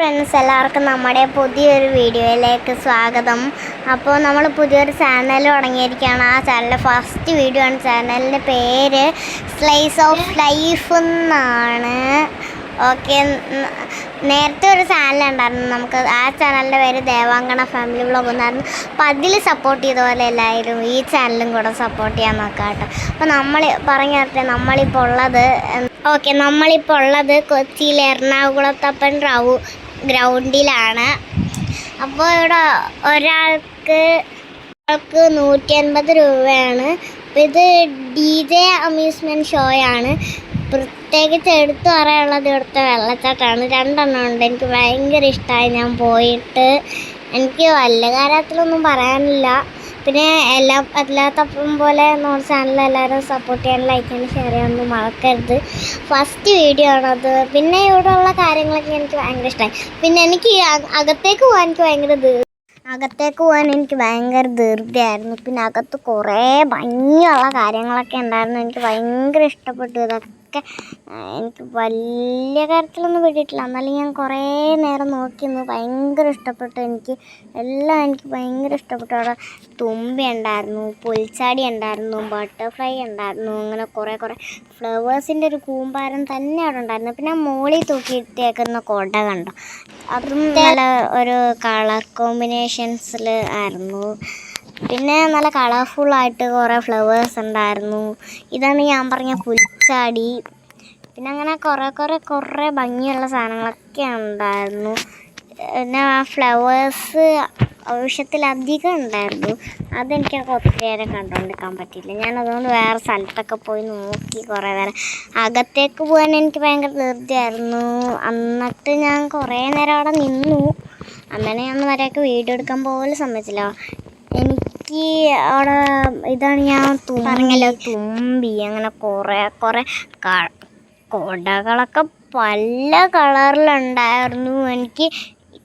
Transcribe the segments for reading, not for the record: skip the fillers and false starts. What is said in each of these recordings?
Friends, എല്ലാവർക്കും നമ്മുടെ പുതിയൊരു വീഡിയോയിലേക്ക് സ്വാഗതം. അപ്പോൾ നമ്മൾ പുതിയൊരു ചാനൽ തുടങ്ങിയിരിക്കുകയാണ്. ആ ചാനലിൻ്റെ ഫസ്റ്റ് വീഡിയോ ആണ്. ചാനലിൻ്റെ പേര് സ്ലൈസ് ഓഫ് ലൈഫ് എന്നാണ്. ഓക്കെ, നേരത്തെ ഒരു ചാനലുണ്ടായിരുന്നു നമുക്ക്. ആ ചാനലിൻ്റെ പേര് ദേവാങ്കണ ഫാമിലി വ്ളോഗ് എന്നായിരുന്നു. അപ്പോൾ അതിൽ സപ്പോർട്ട് ചെയ്ത പോലെ എല്ലാവരും ഈ ചാനലും കൂടെ സപ്പോർട്ട് ചെയ്യാൻ നോക്കാം കേട്ടോ. അപ്പോൾ നമ്മൾ പറഞ്ഞു തരട്ടെ, നമ്മളിപ്പോൾ ഉള്ളത് കൊച്ചിയിലെ എറണാകുളത്തപ്പൻ ഗ്രൗണ്ടിലാണ്. അപ്പോൾ ഇവിടെ ഒരാൾക്ക് 150 രൂപയാണ്. അപ്പോൾ ഇത് DJ അമ്യൂസ്മെൻറ്റ് ഷോയാണ്. പ്രത്യേകിച്ച് എടുത്തു പറയാനുള്ളത് ഇവിടുത്തെ വെള്ളച്ചാട്ടമാണ്. 2 എണ്ണം ഉണ്ട്. എനിക്ക് ഭയങ്കര ഇഷ്ടമായി. ഞാൻ പോയിട്ട് എനിക്ക് വലിയ കാര്യത്തിലൊന്നും പറയാനില്ല. പിന്നെ എല്ലാത്തപ്പം പോലെ നമ്മുടെ ചാനൽ എല്ലാവരും സപ്പോർട്ട് ചെയ്യാൻ, ലൈക്ക് ചെയ്യാൻ, ഷെയർ ചെയ്യാനൊന്നും മറക്കരുത്. ഫസ്റ്റ് വീഡിയോ ആണത്. പിന്നെ ഇവിടെയുള്ള കാര്യങ്ങളൊക്കെ എനിക്ക് ഭയങ്കര ഇഷ്ടമായി. പിന്നെ എനിക്ക് അകത്തേക്ക് പോകാൻ എനിക്ക് ഭയങ്കര ധൃതിയായിരുന്നു. പിന്നെ അകത്ത് കുറേ ഭംഗിയുള്ള കാര്യങ്ങളൊക്കെ ഉണ്ടായിരുന്നു. എനിക്ക് ഭയങ്കര ഇഷ്ടപ്പെട്ടു. ഇതൊക്കെ എനിക്ക് വലിയ കാര്യത്തിലൊന്നും പെട്ടിട്ടില്ല, എന്നാലും ഞാൻ കുറേ നേരം നോക്കി നിന്ന്. ഭയങ്കര ഇഷ്ടപ്പെട്ടു. എനിക്ക് ഭയങ്കര ഇഷ്ടപ്പെട്ടു. അവിടെ തുമ്പി ഉണ്ടായിരുന്നു, പുൽച്ചാടി ഉണ്ടായിരുന്നു, ബട്ടർഫ്ലൈ ഉണ്ടായിരുന്നു. അങ്ങനെ കുറേ ഫ്ലവേഴ്സിൻ്റെ ഒരു കൂമ്പാരം തന്നെ അവിടെ ഉണ്ടായിരുന്നു. പിന്നെ മോളിൽ തൂക്കിയിട്ടേക്കുന്ന കൊട കണ്ടോ, അതും നല്ല ഒരു കളർ കോമ്പിനേഷൻസിൽ ആയിരുന്നു. പിന്നെ നല്ല കളർഫുള്ളായിട്ട് കുറേ ഫ്ലവേഴ്സ് ഉണ്ടായിരുന്നു. ഇതാണ് ഞാൻ പറഞ്ഞ പുൽച്ചാടി. പിന്നെ അങ്ങനെ കുറേ ഭംഗിയുള്ള സാധനങ്ങളൊക്കെ ഉണ്ടായിരുന്നു. പിന്നെ ആ ഫ്ലവേഴ്സ് ആവശ്യത്തിലധികം ഉണ്ടായിരുന്നു. അതെനിക്കൊക്കെ ഒത്തിരി നേരം കണ്ടുകൊണ്ടിരിക്കാൻ പറ്റിയില്ല. ഞാനതുകൊണ്ട് വേറെ സ്ഥലത്തൊക്കെ പോയി നോക്കി കുറേ നേരം. അകത്തേക്ക് പോകാൻ എനിക്ക് ഭയങ്കര ധൃതിയായിരുന്നു. എന്നിട്ട് ഞാൻ കുറേ നേരം അവിടെ നിന്നു. അങ്ങനെ ഞാൻ വരെയൊക്കെ വീഡിയോ എടുക്കാൻ പോലും സമ്മതിച്ചില്ല. എനിക്ക് അവിടെ ഇതാണ് ഞാൻ പറഞ്ഞല്ലോ, തുമ്പി. അങ്ങനെ കുറേ കൊടകളൊക്കെ പല കളറിലുണ്ടായിരുന്നു. എനിക്ക്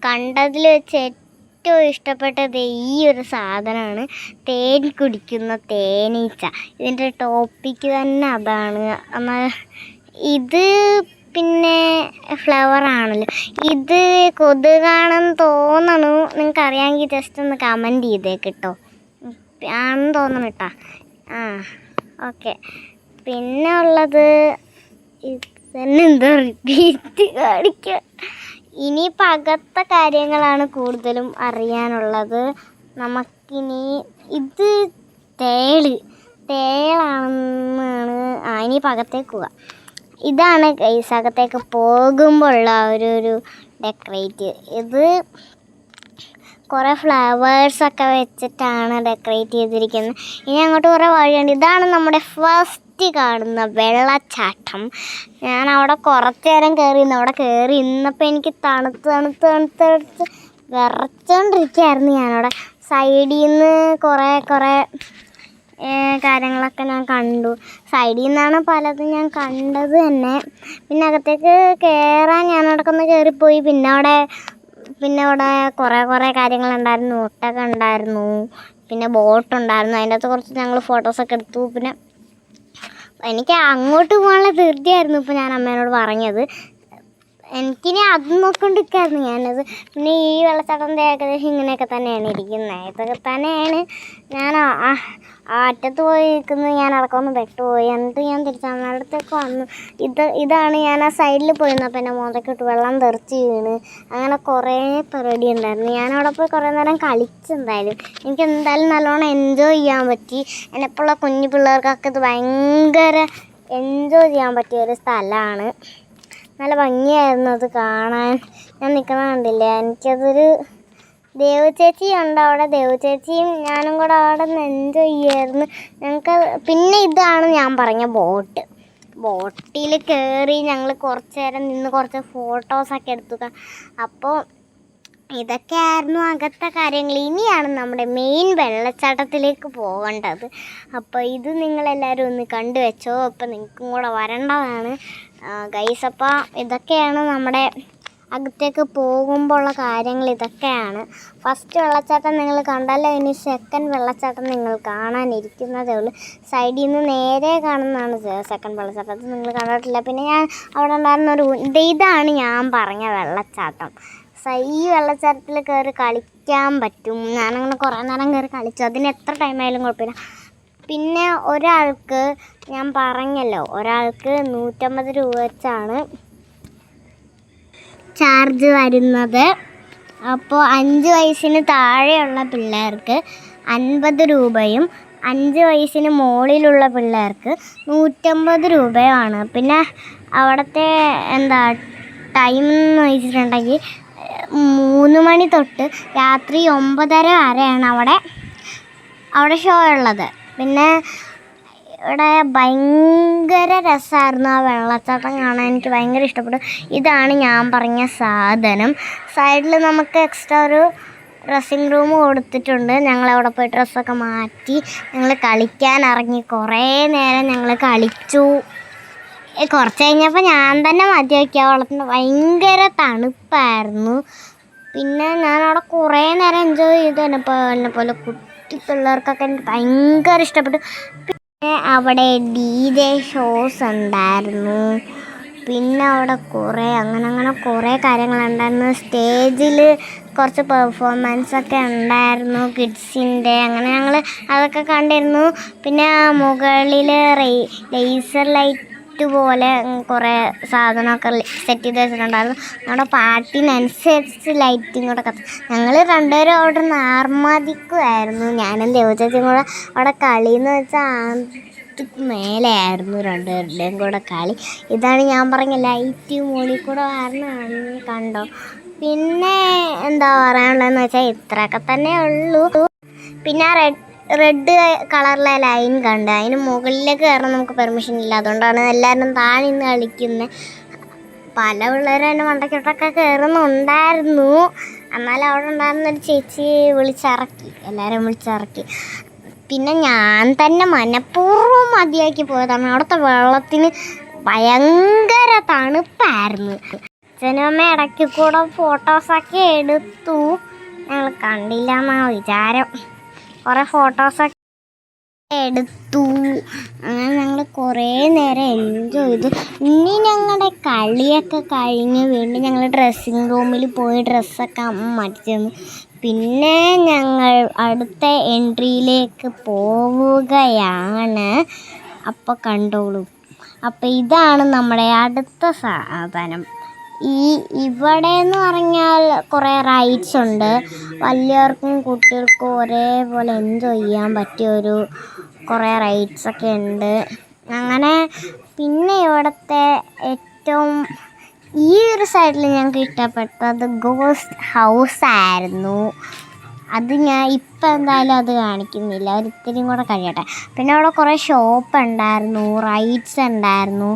കണ്ടതിൽ വെച്ച് ഏറ്റവും ഇഷ്ടപ്പെട്ടത് ഈ ഒരു സാധനമാണ്, തേൻ കുടിക്കുന്ന തേനീച്ച. ഇതിൻ്റെ ടോപ്പിക്ക് തന്നെ അതാണ്. എന്നാൽ ഇത് പിന്നെ ഫ്ലവറാണല്ലോ. ഇത് കൊതുകാണെന്ന് തോന്നണു. നിങ്ങൾക്ക് അറിയാമെങ്കിൽ ജസ്റ്റ് ഒന്ന് കമൻറ്റ് ചെയ്തേക്ക് കേട്ടോ. ആണെന്ന് തോന്നണം കേട്ടോ. ഓക്കെ. പിന്നെ ഉള്ളത് എന്തോ റിപ്പീറ്റ് കാണിക്കുക. ഇനിയിപ്പോൾ അകത്തെ കാര്യങ്ങളാണ് കൂടുതലും അറിയാനുള്ളത്. നമുക്കിനി ഇത് തേളാണെന്നാണ്. ഇനിയിപ്പോൾ അകത്തേക്ക് പോവാം. ഇതാണ് ഗൈസ് അകത്തേക്ക് പോകുമ്പോൾ ഉള്ള ഒരു ഡെക്കറേറ്റ്. ഇത് കുറേ ഫ്ലവേഴ്സൊക്കെ വെച്ചിട്ടാണ് ഡെക്കറേറ്റ് ചെയ്തിരിക്കുന്നത്. ഇനി അങ്ങോട്ട് കുറേ വഴിയുണ്ട്. ഇതാണ് നമ്മുടെ ഫസ്റ്റ് കാണുന്ന വെള്ളച്ചാട്ടം. ഞാൻ അവിടെ കുറച്ച് നേരം അവിടെ കയറി ഇന്നപ്പോൾ എനിക്ക് തണുത്ത് വിറച്ചുകൊണ്ടിരിക്കുകയായിരുന്നു. ഞാനവിടെ സൈഡിൽ നിന്ന് കുറേ കാര്യങ്ങളൊക്കെ ഞാൻ കണ്ടു. സൈഡിൽ നിന്നാണ് പലതും ഞാൻ കണ്ടത് തന്നെ. പിന്നെ അകത്തേക്ക് കയറാൻ ഞാനവിടേക്കൊന്ന് കയറിപ്പോയി. പിന്നെ അവിടെ കുറേ കാര്യങ്ങളുണ്ടായിരുന്നു. ഒട്ടൊക്കെ ഉണ്ടായിരുന്നു, പിന്നെ ബോട്ടുണ്ടായിരുന്നു. അതിൻ്റെ അകത്ത് കുറച്ച് ഞങ്ങൾ ഫോട്ടോസൊക്കെ എടുത്തു. പിന്നെ എനിക്ക് അങ്ങോട്ട് പോകാനുള്ള ധൃതിയായിരുന്നു ഇപ്പോൾ ഞാൻ അമ്മേനോട് പറഞ്ഞത്. എനിക്കിനി അത് നോക്കിക്കൊണ്ടിരിക്കുകയായിരുന്നു ഞാനത്. പിന്നെ ഈ വെള്ളച്ചാട്ടത്തിൻ്റെ ഏകദേശം ഇങ്ങനെയൊക്കെ തന്നെയാണ് ഇരിക്കുന്നത്. ഇതൊക്കെ തന്നെയാണ്. ഞാൻ അറ്റത്ത് പോയി നിൽക്കുന്നത്. ഞാൻ ഇറക്കമൊന്ന് പെട്ടുപോയി. എന്നിട്ട് ഞാൻ തിരിച്ചമ്മടുത്തേക്ക് വന്നു. ഇതാണ് ഞാൻ ആ സൈഡിൽ പോയിരുന്നപ്പോൾ എൻ്റെ മോന്തയ്ക്കിട്ട് വെള്ളം തെറിച്ച് വീണ്. അങ്ങനെ കുറേ പരിപാടി ഉണ്ടായിരുന്നു. ഞാനവിടെ പോയി കുറേ നേരം കളിച്ചെന്തായാലും. എനിക്ക് നല്ലോണം എൻജോയ് ചെയ്യാൻ പറ്റി. എന്നെപ്പോഴുള്ള കുഞ്ഞു പിള്ളേർക്കൊക്കെ ഇത് ഭയങ്കര എൻജോയ് ചെയ്യാൻ പറ്റിയൊരു സ്ഥലമാണ്. നല്ല ഭംഗിയായിരുന്നു അത് കാണാൻ. ഞാൻ നിൽക്കുന്ന കണ്ടില്ലേ, എനിക്കതൊരു ദേവു ചേച്ചി ഉണ്ട് അവിടെ. ദേവു ചേച്ചിയും ഞാനും കൂടെ അവിടെ നിന്ന് എൻജോയ് ചെയ്യായിരുന്നു. പിന്നെ ഇതാണ് ഞാൻ പറഞ്ഞ ബോട്ടിൽ കയറി ഞങ്ങൾ കുറച്ച് നേരം നിന്ന് കുറച്ച് ഫോട്ടോസൊക്കെ എടുത്തു. അപ്പോൾ ഇതൊക്കെയായിരുന്നു അകത്തെ കാര്യങ്ങൾ. ഇനിയാണ് നമ്മുടെ മെയിൻ വെള്ളച്ചാട്ടത്തിലേക്ക് പോകേണ്ടത്. അപ്പോൾ ഇത് നിങ്ങളെല്ലാവരും ഒന്ന് കണ്ടുവെച്ചോ. അപ്പോൾ നിങ്ങൾക്കും കൂടെ വരേണ്ടതാണ് ഗൈസ്. അപ്പോൾ ഇതൊക്കെയാണ് നമ്മുടെ അകത്തേക്ക് പോകുമ്പോൾ ഉള്ള കാര്യങ്ങൾ ഇതൊക്കെയാണ്. ഫസ്റ്റ് വെള്ളച്ചാട്ടം നിങ്ങൾ കണ്ടല്ലോ, ഇനി സെക്കൻഡ് വെള്ളച്ചാട്ടം നിങ്ങൾ കാണാനിരിക്കുന്നതേ ഉള്ളൂ. സൈഡിൽ നിന്ന് നേരെ കാണുന്നതാണ് സെക്കൻഡ് വെള്ളച്ചാട്ടം. അത് നിങ്ങൾ കണ്ടിട്ടില്ല. പിന്നെ ഞാൻ അവിടെ ഉണ്ടായിരുന്നൊരു ഇതാണ് ഞാൻ പറഞ്ഞ വെള്ളച്ചാട്ടം. ഈ വെള്ളച്ചാട്ടത്തിൽ കയറി കളിക്കാൻ പറ്റും. ഞാനങ്ങനെ കുറേ നേരം കയറി കളിച്ചു. അതിന് എത്ര ടൈമായാലും കുഴപ്പമില്ല. പിന്നെ ഒരാൾക്ക് ഞാൻ പറഞ്ഞല്ലോ, ഒരാൾക്ക് 150 രൂപ വെച്ചാണ് ചാർജ് വരുന്നത്. അപ്പോൾ 5 വയസ്സിന് താഴെയുള്ള പിള്ളേർക്ക് 50 രൂപയും 5 വയസ്സിന് മുകളിലുള്ള പിള്ളേർക്ക് 150 രൂപയുമാണ്. പിന്നെ അവിടുത്തെ ടൈം എന്ന് വെച്ചിട്ടുണ്ടെങ്കിൽ 3 മണി തൊട്ട് രാത്രി 9:30 വരെയാണ് അവിടെ ഷോ ഉള്ളത്. പിന്നെ ഇവിടെ ഭയങ്കര രസമായിരുന്നു ആ വെള്ളച്ചാട്ടം കാണാൻ. എനിക്ക് ഭയങ്കര ഇഷ്ടപ്പെട്ടു. ഇതാണ് ഞാൻ പറഞ്ഞ സാധനം. സൈഡിൽ നമുക്ക് എക്സ്ട്രാ ഒരു ഡ്രസ്സിങ് റൂം കൊടുത്തിട്ടുണ്ട്. ഞങ്ങളവിടെ പോയി ഡ്രസ്സൊക്കെ മാറ്റി ഞങ്ങൾ കളിക്കാൻ ഇറങ്ങി. കുറേ നേരം ഞങ്ങൾ കളിച്ചു. കുറച്ച് കഴിഞ്ഞപ്പോൾ ഞാൻ തന്നെ മതി വയ്ക്കുക. വെള്ളത്തിന് ഭയങ്കര തണുപ്പായിരുന്നു. പിന്നെ ഞാനവിടെ കുറേ നേരം എൻജോയ് ചെയ്തു. എന്നെ പോലെ കുട്ടി പിള്ളേർക്കൊക്കെ എനിക്ക് ഭയങ്കര ഇഷ്ടപ്പെട്ടു. പിന്നെ അവിടെ DJ ഷോസ് ഉണ്ടായിരുന്നു. പിന്നെ അവിടെ അങ്ങനെ കുറേ കാര്യങ്ങളുണ്ടായിരുന്നു. സ്റ്റേജിൽ കുറച്ച് പെർഫോമൻസൊക്കെ ഉണ്ടായിരുന്നു കിഡ്സിൻ്റെ. അങ്ങനെ ഞങ്ങൾ അതൊക്കെ കണ്ടിരുന്നു. പിന്നെ മുകളിൽ ലേസർ ലൈറ്റ് പോലെ കുറേ സാധനമൊക്കെ സെറ്റ് ചെയ്ത് വെച്ചിട്ടുണ്ടായിരുന്നു. നമ്മുടെ പാട്ടിനനുസരിച്ച് ലൈറ്റിങ് കൂടെ ഞങ്ങൾ രണ്ടുപേരും അവിടെ നിന്ന് ആർമാദിക്കുമായിരുന്നു. ഞാനും ദേവചേച്ചിയും കൂടെ അവിടെ കളിയെന്ന് വെച്ചാൽ മേലെയായിരുന്നു രണ്ടുപേരുടെയും കൂടെ കളി. ഇതാണ് ഞാൻ പറഞ്ഞ ലൈറ്റ് മുകളിൽ കൂടെ വരണതാണ്. കണ്ടോ? പിന്നെ എന്താ പറയാനുള്ളതെന്ന് വെച്ചാൽ ഇത്രയൊക്കെ തന്നെ ഉള്ളൂ. പിന്നെ റെഡ് കളറിലെ ലൈൻ കണ്ട് അതിന് മുകളിലേക്ക് കയറാൻ നമുക്ക് പെർമിഷൻ ഇല്ല. അതുകൊണ്ടാണ് എല്ലാവരും താഴെ നിന്ന് കളിക്കുന്നത്. പല പിള്ളേരും അതിൻ്റെ മണ്ടയ്ക്കോട്ടൊക്കെ കയറുന്നുണ്ടായിരുന്നു. എന്നാലും അവിടെ ഉണ്ടായിരുന്നൊരു ചേച്ചി എല്ലാവരും വിളിച്ചിറക്കി. പിന്നെ ഞാൻ തന്നെ മനഃപൂർവ്വം മതിയാക്കി പോയതാണ്. അവിടുത്തെ വെള്ളത്തിന് ഭയങ്കര തണുപ്പായിരുന്നു. അച്ഛനും അമ്മ ഇടയ്ക്ക് കൂടെ ഫോട്ടോസൊക്കെ എടുത്തു. ഞങ്ങൾ കണ്ടില്ല എന്നാണ് വിചാരം. കുറേ ഫോട്ടോസൊക്കെ എടുത്തു. അങ്ങനെ ഞങ്ങൾ കുറേ നേരം എൻജോയ് ചെയ്തു. ഇനി ഞങ്ങളുടെ കളിയൊക്കെ കഴിഞ്ഞ് വീണ്ടും ഞങ്ങൾ ഡ്രസ്സിങ് റൂമിൽ പോയി ഡ്രസ്സൊക്കെ മാറ്റി തന്നു. പിന്നെ ഞങ്ങൾ അടുത്ത എൻട്രിയിലേക്ക് പോവുകയാണ്. അപ്പോൾ കണ്ടോളൂ. അപ്പോൾ ഇതാണ് നമ്മുടെ അടുത്ത സാധനം. ഇവിടെ എന്ന് പറഞ്ഞാൽ കുറേ റൈഡ്സ് ഉണ്ട്. വലിയവർക്കും കുട്ടികൾക്കും ഒരേപോലെ എൻജോയ് ചെയ്യാൻ പറ്റിയൊരു കുറേ റൈഡ്സൊക്കെ ഉണ്ട്. അങ്ങനെ പിന്നെ ഇവിടുത്തെ ഏറ്റവും ഈ ഒരു സൈഡിൽ ഞങ്ങൾക്ക് ഇഷ്ടപ്പെട്ടത് ഗോസ്റ്റ് ഹൗസായിരുന്നു. അത് ഞാൻ ഇപ്പം എന്തായാലും അത് കാണിക്കുന്നില്ല, ഒരിത്തിരിയും കൂടെ കഴിയട്ടെ. പിന്നെ അവിടെ കുറേ ഷോപ്പ് ഉണ്ടായിരുന്നു, റൈഡ്സ് ഉണ്ടായിരുന്നു.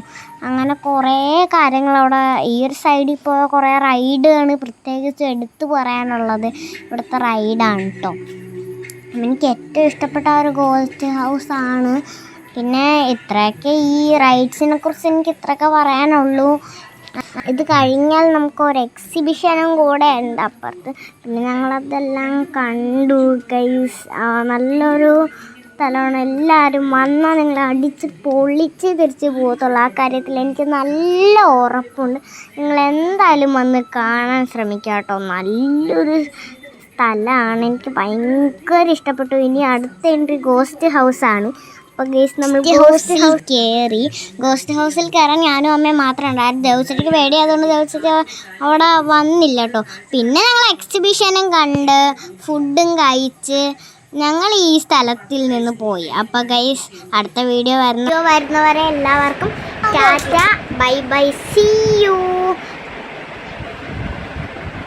അങ്ങനെ കുറേ കാര്യങ്ങളവിടെ ഈ ഒരു സൈഡിൽ പോയ കുറേ റൈഡാണ് പ്രത്യേകിച്ച് എടുത്തു പറയാനുള്ളത്. ഇവിടുത്തെ റൈഡാണ് കേട്ടോ. എനിക്ക് ഏറ്റവും ഇഷ്ടപ്പെട്ട ഒരു ഗോസ്റ്റ് ഹൗസാണ്. പിന്നെ ഇത്രയൊക്കെ ഈ റൈഡ്സിനെ കുറിച്ച് എനിക്ക് ഇത്രയൊക്കെ പറയാനുള്ളൂ. ഇത് കഴിഞ്ഞാൽ നമുക്കൊരു എക്സിബിഷനും കൂടെ ഉണ്ട് അപ്പുറത്ത്. പിന്നെ ഞങ്ങളതെല്ലാം കണ്ടു ഗൈസ്. നല്ലൊരു സ്ഥലമാണ്. എല്ലാവരും വന്നാൽ നിങ്ങൾ അടിച്ച് പൊളിച്ച് തിരിച്ച് പോകത്തുള്ളൂ. ആ കാര്യത്തിൽ എനിക്ക് നല്ല ഉറപ്പുണ്ട്. നിങ്ങൾ എന്തായാലും വന്ന് കാണാൻ ശ്രമിക്കുക കേട്ടോ. നല്ലൊരു സ്ഥലമാണ്, എനിക്ക് ഭയങ്കര ഇഷ്ടപ്പെട്ടു. ഇനി അടുത്ത എൻട്രി ഗോസ്റ്റ് ഹൗസാണ്. അപ്പോൾ ഗേസ് നമ്മൾ ഗോസ്റ്റ് ഹൗസിൽ കയറാൻ ഞാനും അമ്മയും മാത്രമേ ഉണ്ടായിരുന്നു. ദേവച്ചയ്ക്ക് പേടിയായതുകൊണ്ട് ദേവച്ചയ്ക്ക് അവിടെ വന്നില്ല കേട്ടോ. പിന്നെ ഞങ്ങൾ എക്സിബിഷനും കണ്ട് ഫുഡും കഴിച്ച് ഞങ്ങൾ ഈ സ്ഥലത്തിൽ നിന്ന് പോയി. അപ്പോൾ ഗൈസ് അടുത്ത വീഡിയോ വരുന്നവരെ എല്ലാവർക്കും tata, bye bye, see U.